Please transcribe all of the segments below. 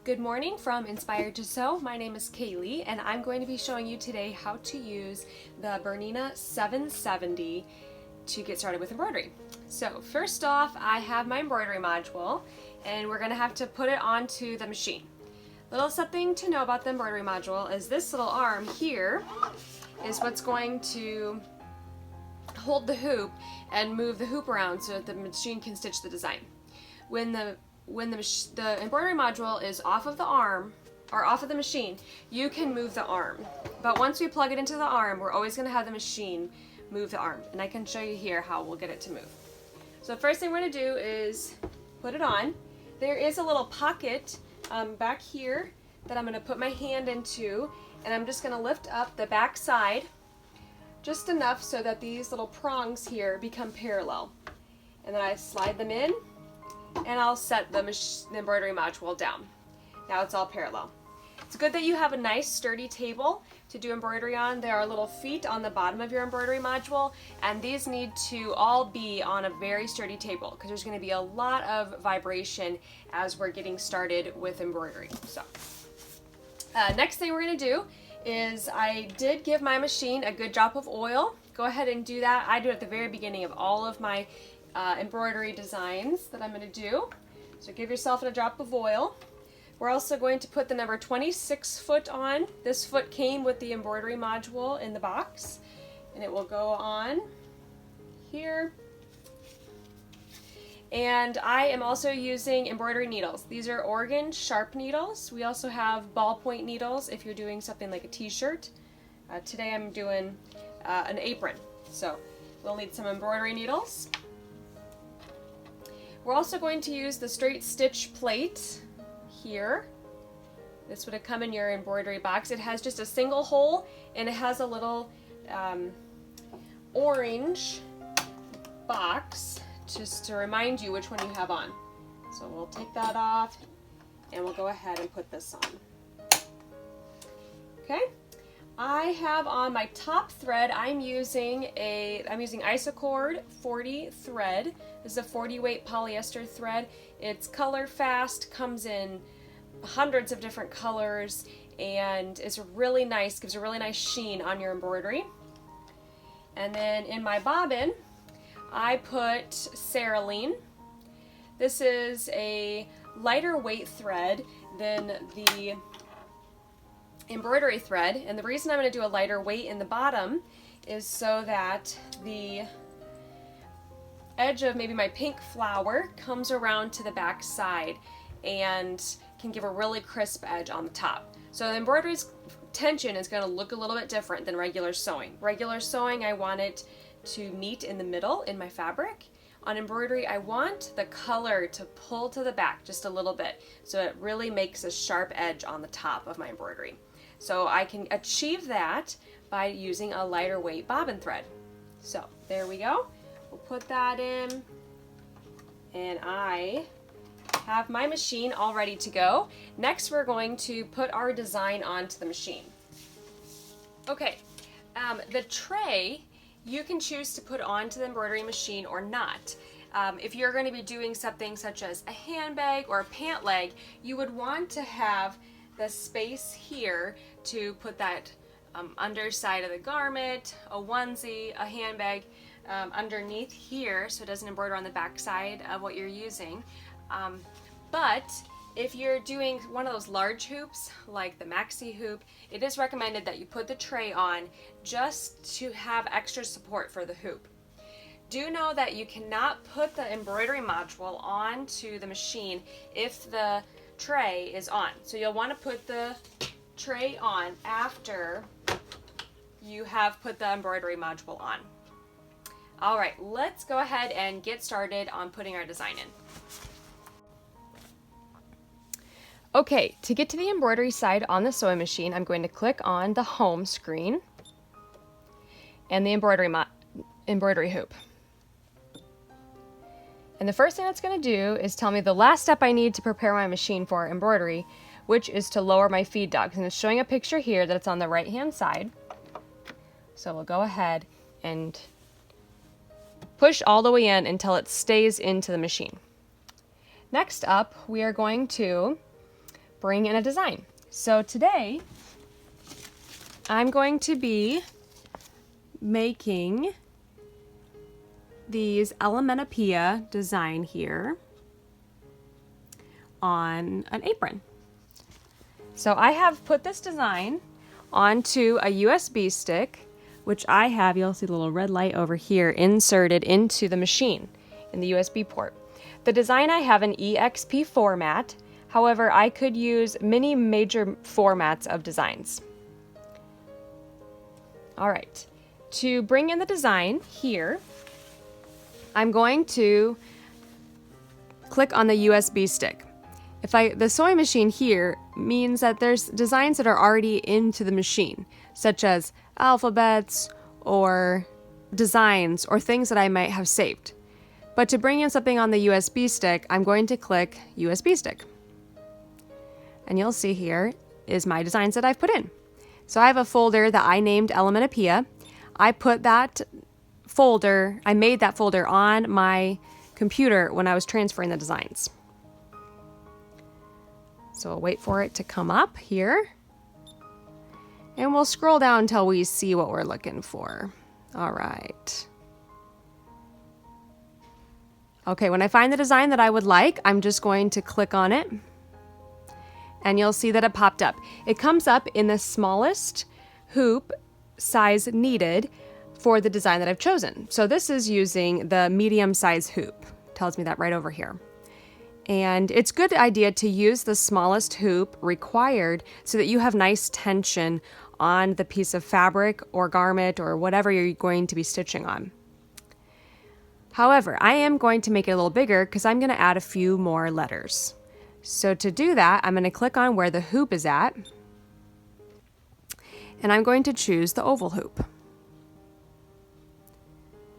Good morning from Inspired to Sew. My name is Kaylee and I'm going to be showing you today how to use the Bernina 770 to get started with embroidery. So first off, I have my embroidery module and we're going to have to put it onto the machine. Little something to know about the embroidery module is this little arm here is what's going to hold the hoop and move the hoop around so that the machine can stitch the design. When the embroidery module is off of the arm or off of the machine, you can move the arm. But once we plug it into the arm, we're always going to have the machine move the arm. And I can show you here how we'll get it to move. So the first thing we're going to do is put it on. There is a little pocket back here that I'm going to put my hand into, and I'm just going to lift up the back side just enough so that these little prongs here become parallel. And then I slide them in, and I'll set the embroidery module down. Now it's all parallel. It's good that you have a nice sturdy table to do embroidery on. There are little feet on the bottom of your embroidery module, and these need to all be on a very sturdy table because there's going to be a lot of vibration as we're getting started with embroidery. So next thing we're going to do is I did give my machine a good drop of oil. Go ahead and do that. I do it at the very beginning of all of my embroidery designs that I'm going to do. So give yourself a drop of oil. We're also going to put the number 26 foot on. This foot came with the embroidery module in the box, and it will go on here. And I am also using embroidery needles. These are Oregon sharp needles. We also have ballpoint needles if you're doing something like a t-shirt. Today I'm doing an apron, so we'll need some embroidery needles. We're also going to use the straight stitch plate here. This would have come in your embroidery box. It has just a single hole, and it has a little orange box just to remind you which one you have on. So we'll take that off and we'll go ahead and put this on. Okay, I have on my top thread, I'm using Isocord 40 thread. This is a 40 weight polyester thread. It's color fast, comes in hundreds of different colors, and it's really nice, gives a really nice sheen on your embroidery. And then in my bobbin, I put Cerulean. This is a lighter weight thread than the embroidery thread, and the reason I'm going to do a lighter weight in the bottom is so that the edge of maybe my pink flower comes around to the back side and can give a really crisp edge on the top. So the embroidery's tension is going to look a little bit different than regular sewing. Regular sewing, I want it to meet in the middle in my fabric. On embroidery, I want the color to pull to the back just a little bit so it really makes a sharp edge on the top of my embroidery. So I can achieve that by using a lighter weight bobbin thread. So there we go. We'll put that in, and I have my machine all ready to go. Next, we're going to put our design onto the machine. Okay, the tray you can choose to put onto the embroidery machine or not. If you're going to be doing something such as a handbag or a pant leg, you would want to have the space here to put that underside of the garment, a onesie, a handbag underneath here so it doesn't embroider on the back side of what you're using. But if you're doing one of those large hoops like the maxi hoop, it is recommended that you put the tray on just to have extra support for the hoop. Do know that you cannot put the embroidery module onto the machine if the tray is on. So you'll want to put the tray on after you have put the embroidery module on. Alright, let's go ahead and get started on putting our design in. Okay, to get to the embroidery side on the sewing machine, I'm going to click on the home screen and the embroidery hoop. And the first thing that's going to do is tell me the last step I need to prepare my machine for embroidery, which is to lower my feed dogs. And it's showing a picture here that it's on the right hand side. So we'll go ahead and push all the way in until it stays into the machine. Next up, we are going to bring in a design. So today I'm going to be making these Elemenopia design here on an apron. So I have put this design onto a USB stick, which I have, you'll see the little red light over here, inserted into the machine in the USB port. The design I have an EXP format, however, I could use many major formats of designs. All right, to bring in the design here, I'm going to click on the USB stick. The sewing machine here means that there's designs that are already into the machine, such as alphabets or designs or things that I might have saved. But to bring in something on the USB stick, I'm going to click USB stick. And you'll see here is my designs that I've put in. So I have a folder that I named Elemenopia. I made that folder on my computer when I was transferring the designs. So we'll wait for it to come up here. And we'll scroll down until we see what we're looking for. All right. Okay, when I find the design that I would like, I'm just going to click on it. And you'll see that it popped up. It comes up in the smallest hoop size needed for the design that I've chosen. So this is using the medium size hoop. Tells me that right over here. And it's a good idea to use the smallest hoop required so that you have nice tension on the piece of fabric or garment or whatever you're going to be stitching on. However, I am going to make it a little bigger because I'm going to add a few more letters. So to do that, I'm going to click on where the hoop is at, and I'm going to choose the oval hoop.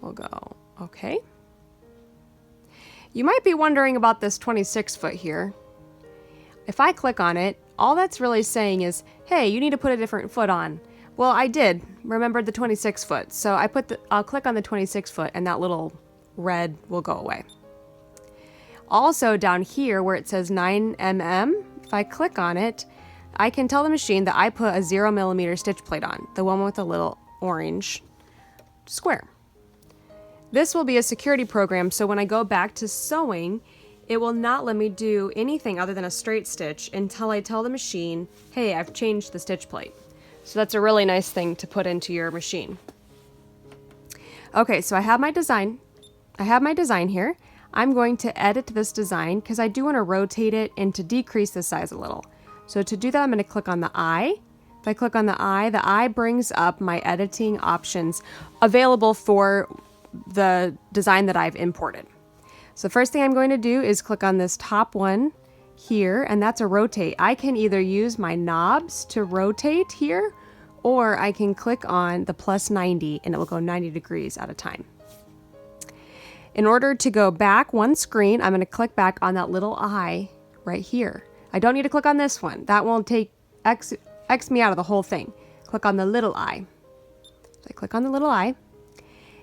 We'll go, okay. You might be wondering about this 26 foot here. If I click on it, all that's really saying is, hey, you need to put a different foot on. Well, I did remember the 26 foot, so I'll click on the 26 foot and that little red will go away. Also down here where it says 9 mm, if I click on it, I can tell the machine that I put a 0 millimeter stitch plate on, the one with the little orange square. This will be a security program, so when I go back to sewing, it will not let me do anything other than a straight stitch until I tell the machine, hey, I've changed the stitch plate. So that's a really nice thing to put into your machine. Okay, so I have my design. Here. I'm going to edit this design because I do want to rotate it and to decrease the size a little. So to do that, I'm going to click on the eye. If I click on the eye brings up my editing options available for the design that I've imported. So the first thing I'm going to do is click on this top one here, and that's a rotate. I can either use my knobs to rotate here, or I can click on the plus 90 and it will go 90 degrees at a time. In order to go back one screen, I'm going to click back on that little eye right here. I don't need to click on this one. That won't take X me out of the whole thing. Click on the little eye. So I click on the little eye.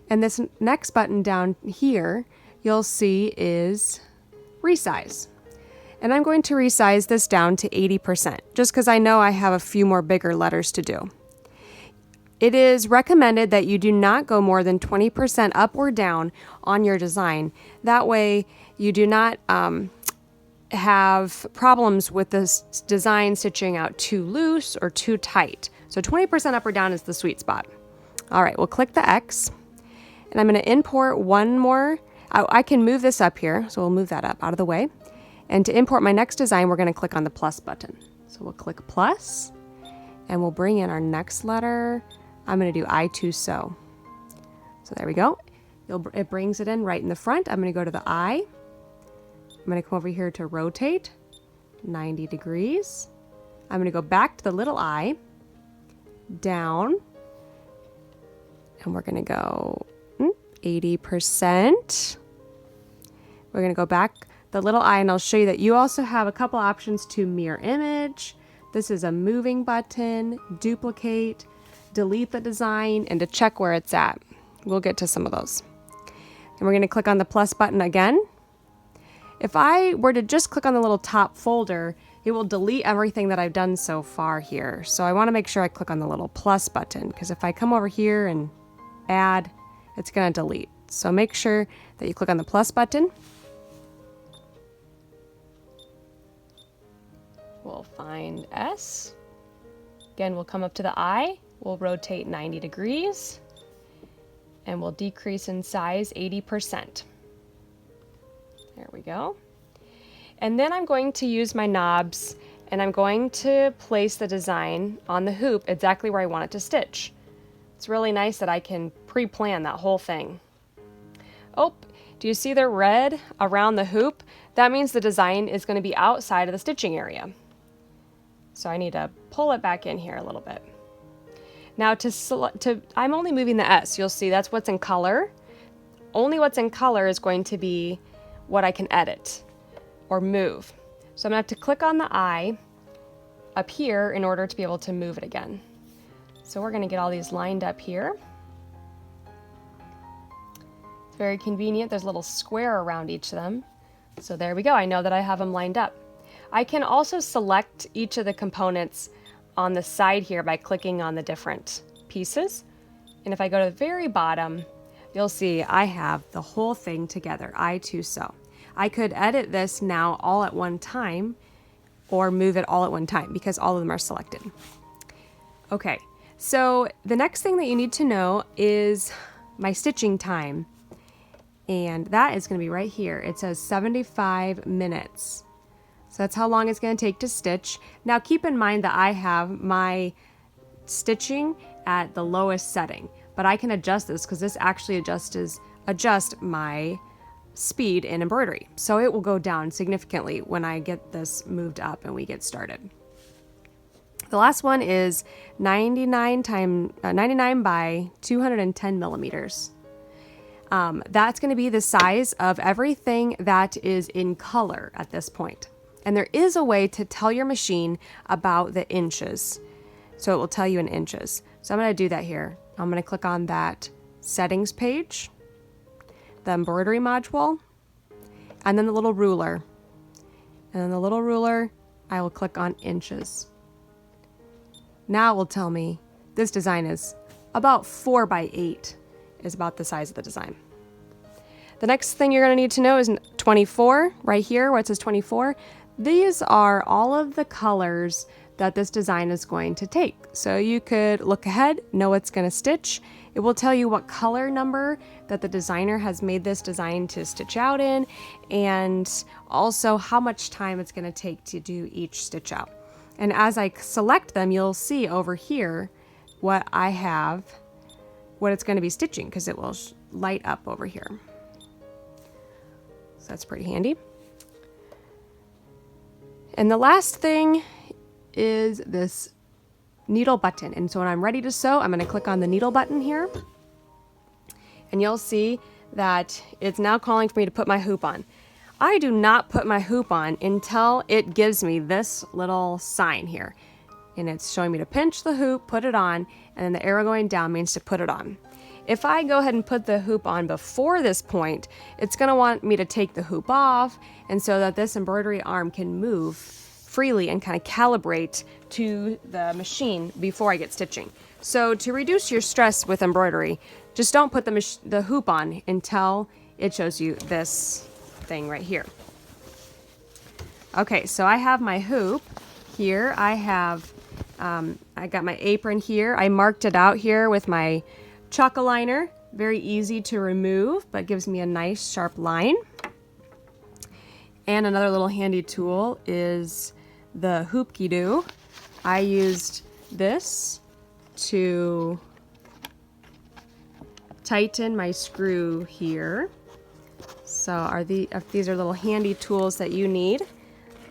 And this next button down here, you'll see is resize. And I'm going to resize this down to 80%, just because I know I have a few more bigger letters to do. It is recommended that you do not go more than 20% up or down on your design. That way you do not have problems with this design stitching out too loose or too tight. So 20% up or down is the sweet spot. All right, we'll click the X. And I'm going to import one more. I can move this up here, so we'll move that up out of the way. And to import my next design, we're going to click on the plus button. So we'll click plus, and we'll bring in our next letter. I'm going to do I to sew. So there we go. It brings it in right in the front. I'm going to go to the I. I'm going to come over here to rotate 90 degrees. I'm going to go back to the little I, down, and we're going to go 80%. We're going to go back the little eye, and I'll show you that you also have a couple options to mirror image. This is a moving button, duplicate, delete the design, and to check where it's at. We'll get to some of those. And we're going to click on the plus button again. If I were to just click on the little top folder, it will delete everything that I've done so far here. So I want to make sure I click on the little plus button, because if I come over here and add, it's going to delete. So make sure that you click on the plus button. We'll find S. Again, we'll come up to the I. We'll rotate 90 degrees. And we'll decrease in size 80%. There we go. And then I'm going to use my knobs, and I'm going to place the design on the hoop exactly where I want it to stitch. It's really nice that I can pre-plan that whole thing. Oh, do you see the red around the hoop? That means the design is going to be outside of the stitching area. So I need to pull it back in here a little bit. Now I'm only moving the S. You'll see that's what's in color. Only what's in color is going to be what I can edit or move. So I'm going to have to click on the I up here in order to be able to move it again. So we're going to get all these lined up here. It's very convenient. There's a little square around each of them. So there we go. I know that I have them lined up. I can also select each of the components on the side here by clicking on the different pieces. And if I go to the very bottom, you'll see I have the whole thing together, I to sew. I could edit this now all at one time or move it all at one time because all of them are selected. Okay, so the next thing that you need to know is my stitching time. And that is going to be right here. It says 75 minutes. So that's how long it's going to take to stitch. Now keep in mind that I have my stitching at the lowest setting, but I can adjust this because this actually adjust my speed in embroidery. So it will go down significantly when I get this moved up and we get started. The last one is 99 by 210 millimeters. That's going to be the size of everything that is in color at this point. And there is a way to tell your machine about the inches. So it will tell you in inches. So I'm going to do that here. I'm going to click on that settings page, the embroidery module, and then the little ruler. And then the little ruler, I will click on inches. Now it will tell me this design is about 4 by 8 is about the size of the design. The next thing you're going to need to know is 24, right here where it says 24. These are all of the colors that this design is going to take. So you could look ahead, know what's going to stitch. It will tell you what color number that the designer has made this design to stitch out in, and also how much time it's going to take to do each stitch out. And as I select them, you'll see over here what I have, what it's going to be stitching, because it will light up over here. So that's pretty handy. And the last thing is this needle button. And so when I'm ready to sew, I'm going to click on the needle button here. And you'll see that it's now calling for me to put my hoop on. I do not put my hoop on until it gives me this little sign here. And it's showing me to pinch the hoop, put it on, and then the arrow going down means to put it on. If I go ahead and put the hoop on before this point, it's going to want me to take the hoop off, and so that this embroidery arm can move freely and kind of calibrate to the machine before I get stitching. So to reduce your stress with embroidery, just don't put the hoop on until it shows you this thing right here. Okay, so I have my hoop here. I got my apron here. I marked it out here with my chalk aligner. Very easy to remove, but gives me a nice sharp line. And another little handy tool is the hoop-ki-doo. I used this to tighten my screw here. So these are little handy tools that you need.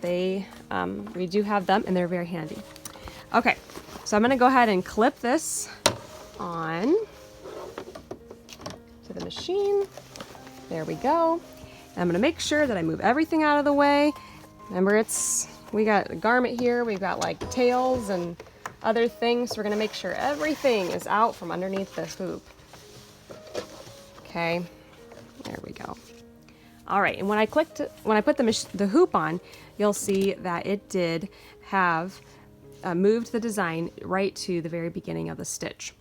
We do have them, and they're very handy. Okay, so I'm going to go ahead and clip this on to the machine. There we go. And I'm going to make sure that I move everything out of the way. Remember, we got a garment here. We've got like tails and other things. So we're going to make sure everything is out from underneath the hoop. Okay, there we go. All right, and when I put the hoop on, you'll see that it did have moved the design right to the very beginning of the stitch.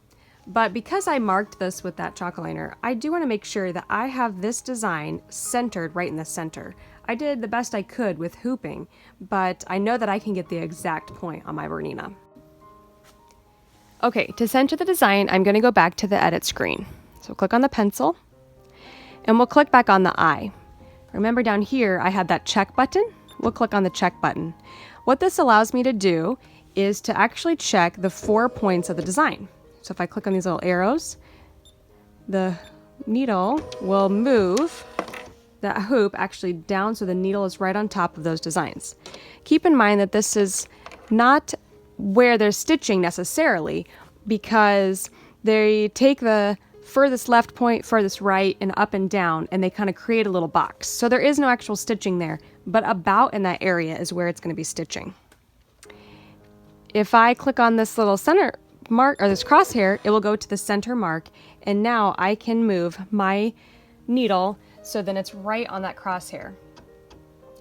But because I marked this with that chalk liner, I do want to make sure that I have this design centered right in the center. I did the best I could with hooping, but I know that I can get the exact point on my Bernina. Okay, to center the design, I'm going to go back to the edit screen. So click on the pencil, and we'll click back on the eye. Remember down here, I had that check button. We'll click on the check button. What this allows me to do is to actually check the 4 points of the design. So if I click on these little arrows, the needle will move that hoop actually down so the needle is right on top of those designs. Keep in mind that this is not where they're stitching necessarily, because they take the furthest left point, furthest right, and up and down, and they kind of create a little box. So there is no actual stitching there, but about in that area is where it's going to be stitching. If I click on this little center mark, or this crosshair, it will go to the center mark, and now I can move my needle so then it's right on that crosshair.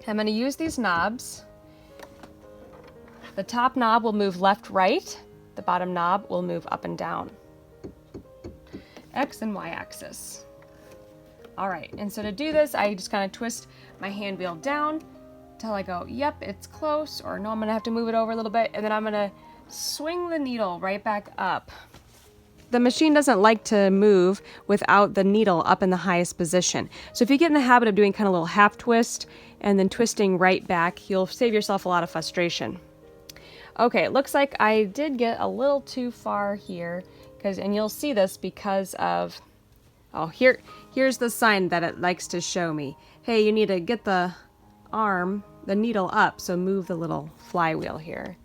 I'm going to use these knobs. The top knob will move left, right. The bottom knob will move up and down. X and Y axis. All right, and so to do this, I just kind of twist my hand wheel down until I go, yep, it's close, or no, I'm gonna have to move it over a little bit, and then I'm gonna swing the needle right back up. The machine doesn't like to move without the needle up in the highest position. So if you get in the habit of doing kind of a little half twist and then twisting right back, you'll save yourself a lot of frustration. Okay, it looks like I did get a little too far here, and you'll see this because of, here's the sign that it likes to show me. Hey, you need to get the needle up, so move the little flywheel here.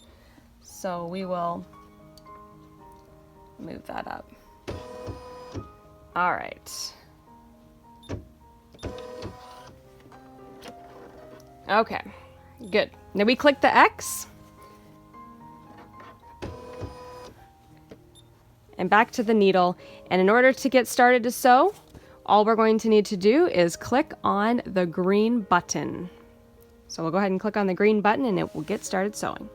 So we will move that up. All right. Okay, good. Now we click the X. And back to the needle. And in order to get started to sew, all we're going to need to do is click on the green button. So we'll go ahead and click on the green button and it will get started sewing.